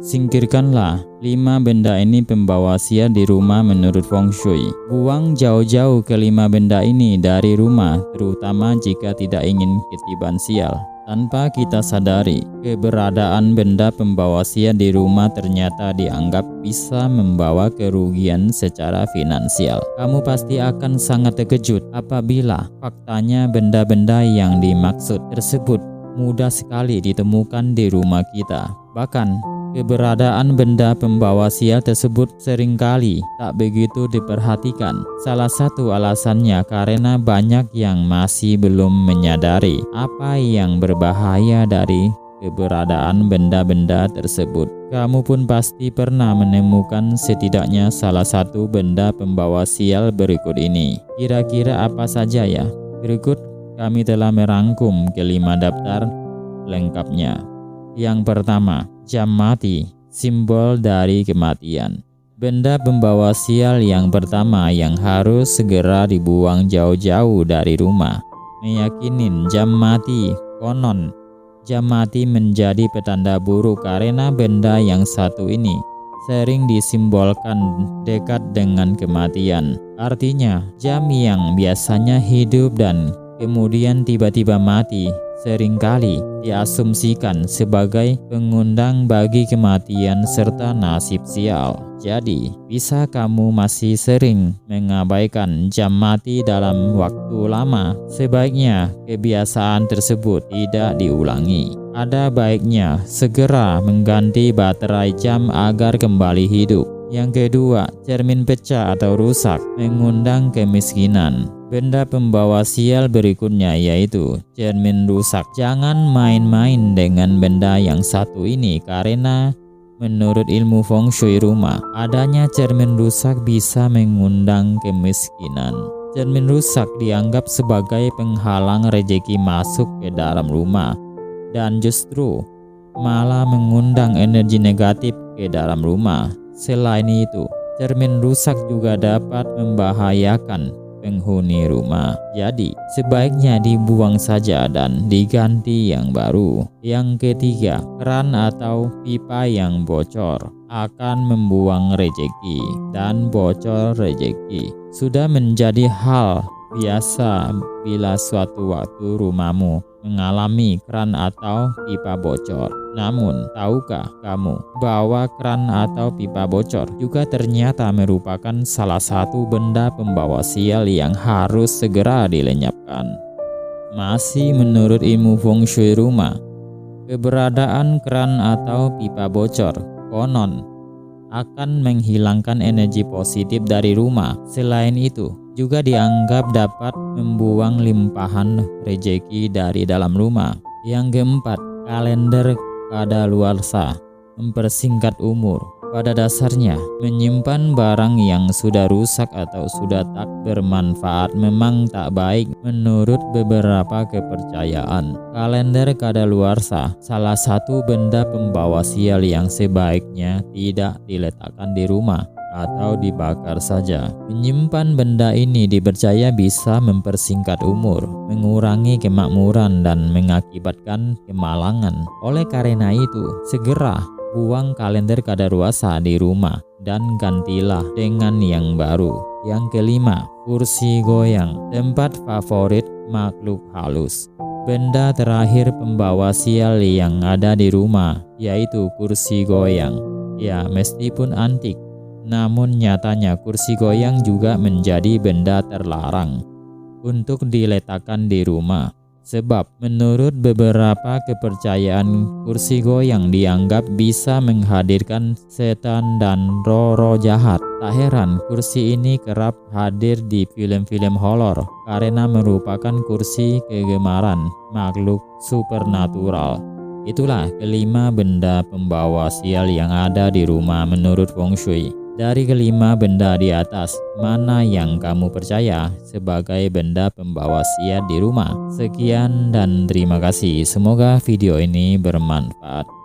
Singkirkanlah 5 benda ini pembawa sial di rumah menurut Feng Shui. Buang jauh-jauh ke 5 benda ini dari rumah, terutama jika tidak ingin ketiban sial. Tanpa kita sadari, keberadaan benda pembawa sial di rumah ternyata dianggap bisa membawa kerugian secara finansial. Kamu pasti akan sangat terkejut apabila faktanya benda-benda yang dimaksud tersebut mudah sekali ditemukan di rumah kita. Bahkan, keberadaan benda pembawa sial tersebut seringkali tak begitu diperhatikan. Salah satu alasannya karena banyak yang masih belum menyadari apa yang berbahaya dari keberadaan benda-benda tersebut. Kamu pun pasti pernah menemukan setidaknya salah satu benda pembawa sial berikut ini. Kira-kira apa saja ya? Berikut kami telah merangkum kelima daftar lengkapnya. Yang pertama, jam mati, simbol dari kematian. Benda pembawa sial yang pertama yang harus segera dibuang jauh-jauh dari rumah. Meyakinin jam mati. Konon, jam mati menjadi petanda buruk karena benda yang satu ini sering disimbolkan dekat dengan kematian. Artinya, jam yang biasanya hidup dan kemudian tiba-tiba mati seringkali diasumsikan sebagai pengundang bagi kematian serta nasib sial. Jadi, bisa kamu masih sering mengabaikan jam mati dalam waktu lama? Sebaiknya kebiasaan tersebut tidak diulangi. Ada baiknya segera mengganti baterai jam agar kembali hidup. Yang kedua, cermin pecah atau rusak mengundang kemiskinan. Benda pembawa sial berikutnya yaitu cermin rusak. Jangan main-main dengan benda yang satu ini karena menurut ilmu Feng Shui rumah, adanya cermin rusak bisa mengundang kemiskinan. Cermin rusak dianggap sebagai penghalang rezeki masuk ke dalam rumah dan justru malah mengundang energi negatif ke dalam rumah. Selain itu, cermin rusak juga dapat membahayakan penghuni rumah. Jadi, sebaiknya dibuang saja dan diganti yang baru. Yang ketiga, keran atau pipa yang bocor akan membuang rezeki dan bocor rezeki. Sudah menjadi hal biasa bila suatu waktu rumahmu mengalami keran atau pipa bocor. Namun, tahukah kamu bahwa keran atau pipa bocor juga ternyata merupakan salah satu benda pembawa sial yang harus segera dilenyapkan? Masih menurut ilmu Feng Shui rumah, keberadaan keran atau pipa bocor konon akan menghilangkan energi positif dari rumah. Selain itu, juga dianggap dapat membuang limpahan rezeki dari dalam rumah. Yang keempat, kalender kadaluarsa mempersingkat umur. Pada dasarnya, menyimpan barang yang sudah rusak atau sudah tak bermanfaat memang tak baik menurut beberapa kepercayaan. Kalender kadaluarsa salah satu benda pembawa sial yang sebaiknya tidak diletakkan di rumah atau dibakar saja. Menyimpan benda ini dipercaya bisa mempersingkat umur, mengurangi kemakmuran dan mengakibatkan kemalangan. Oleh karena itu, segera buang kalender kadaluarsa di rumah dan gantilah dengan yang baru. Yang kelima, kursi goyang, tempat favorit makhluk halus. Benda terakhir pembawa sial yang ada di rumah yaitu kursi goyang. Ya, meskipun antik, namun nyatanya kursi goyang juga menjadi benda terlarang untuk diletakkan di rumah. Sebab menurut beberapa kepercayaan, kursi goyang dianggap bisa menghadirkan setan dan roh-roh jahat. Tak heran kursi ini kerap hadir di film-film horor karena merupakan kursi kegemaran makhluk supernatural. Itulah kelima benda pembawa sial yang ada di rumah menurut Feng Shui. Dari kelima benda di atas, mana yang kamu percaya sebagai benda pembawa sial di rumah? Sekian dan terima kasih. Semoga video ini bermanfaat.